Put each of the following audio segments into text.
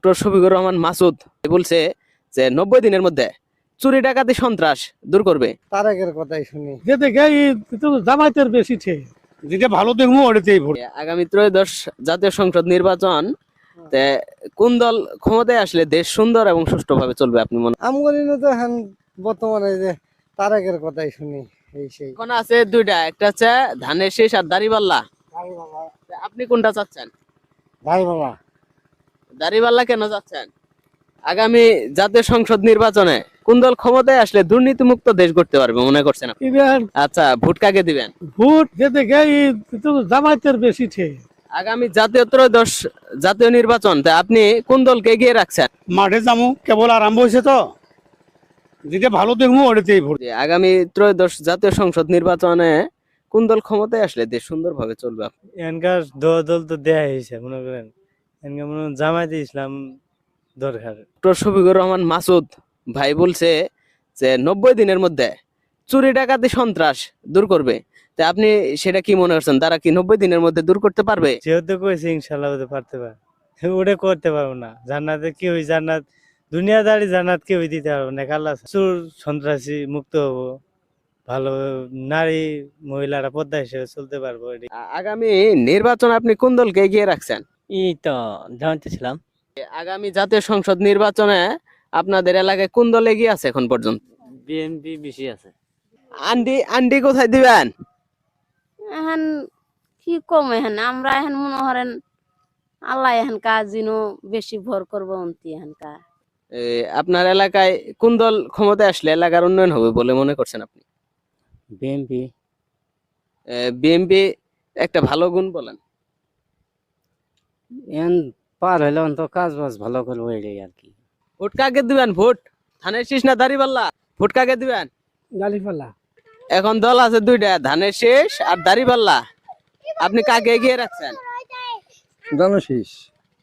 Doctor Shafiqur Rahman Masud বলছে যে 90 দিনের মধ্যে চুরি ডাকাতি সন্ত্রাস দূর করবে। তারেকের কথাই শুনি। যে দেখে জামায়াতের বেশি ঠিক, যেটা ভালো দেখবো ওটাতেই ভোট। আগামী ত্রয়োদশ জাতীয় সংসদ নির্বাচন কোন দল ক্ষমতায় আসলে দেশ সুন্দর এবং সুষ্ঠুভাবে চলবে আপনি মনে আমগরিনে তো এখন বর্তমানে যে তারেকের কথাই শুনি। এই সেই এখন আছে দুইটা, একটা হচ্ছে ধানের শীষ আর দাড়িপাল্লা। আপনি কোনটা চাচ্ছেন? ভাই বাবা দাড়িপাল্লা কেন চাচ্ছেন? আগামী জাতীয় সংসদ নির্বাচনে কোন দল ক্ষমতায় আসলে দুর্নীতি মুক্ত দেশ গড়তে পারবে মনে করছেন আপনি? এবার আচ্ছা, ভোট কাকে দিবেন? ভোট যে দেখে জামায়াতের বেশি ঠিক। আগামী জাতীয় ত্রয়োদশ জাতীয় নির্বাচন আপনি কোন দলকে এগিয়ে রাখছেন? মাঠে যাবো, কেবল আরম্ভ হয়েছে তো, যেটা ভালো দেখবো ওটাতেই ভোট। আগামী ত্রয়োদশ জাতীয় সংসদ নির্বাচনে কোন দল ক্ষমতায় আসলে দেশ সুন্দরভাবে চলবে? এনকার দল তো দেয়া হয়েছে, মনে করেন এনকার মনে করেন জামায়াতে ইসলাম দরকার। ডক্টর শফিকুর রহমান মাসুদ ভাই বলছে যে 90 দিনের মধ্যে চুরি ডাকাতি সন্ত্রাস দূর করবে। তা আপনি সেটা কি মনে করছেন, তারা কি 90 দিনের মধ্যে দূর করতে পারবে? যেহেতু কয়েছে ইনশাল্লাহ ওটা পারতে পারে, ওটা করতে পারবো না। জান্নাতে কেউই জান্নাত, দুনিয়াদারি জান্নাত কেউই দিতে পারবো না। আল্লাহ চোর সন্ত্রাসী মুক্ত হবো, ভালো নারী মহিলারা পর্দা হিসেবে চলতে পারবো। আগামী নির্বাচন আপনি কোন দলকে এগিয়ে রাখছেন? এই তো জানতে ছিলাম। আগামী জাতীয় সংসদ নির্বাচনে আপনাদের এলাকায় কোন দল এগিয়ে আছে এখন পর্যন্ত? বিএনপি বেশি আছে। আন্ডি আন্ডি কোথায় দিবেন? এখন কি কম এখন আমরা এখন মনে করেন আল্লাহ এখন কাজ জিনো বেশি ভর করবো অন্তি এখন কা। আপনার এলাকায় কোন দল ক্ষমতায় আসলে এলাকার উন্নয়ন হবে বলে মনে করছেন আপনি? বিএনপি। বিএনপি একটা ভালো গুণ বলেন। এখন পার হইলে তো কাজ বাজ ভালো করবো এটাই আর কি। ভোট কাকে দিবেন? ভোট ধানের শীষ না দাড়িপাল্লা? ভোট কাকে দিবেন? দাড়িপাল্লা। এখন দল আছে দুইটা, ধানের শীষ আর দাড়িপাল্লা। আপনি কাকে এগিয়ে রাখছেন? জনশীষ।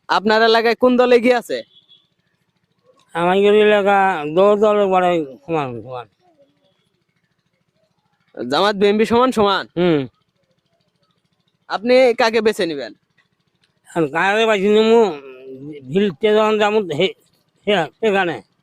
আপনার এলাকায় কোন দল এগিয়ে আছে? আমাদের এলাকা দল বড় সমান সমান। জামাত বিএনপি সমান সমান। আপনি কাকে বেছে নিবেন? কারে বাজি নেবো ভিলতে যখন যেমন সেখানে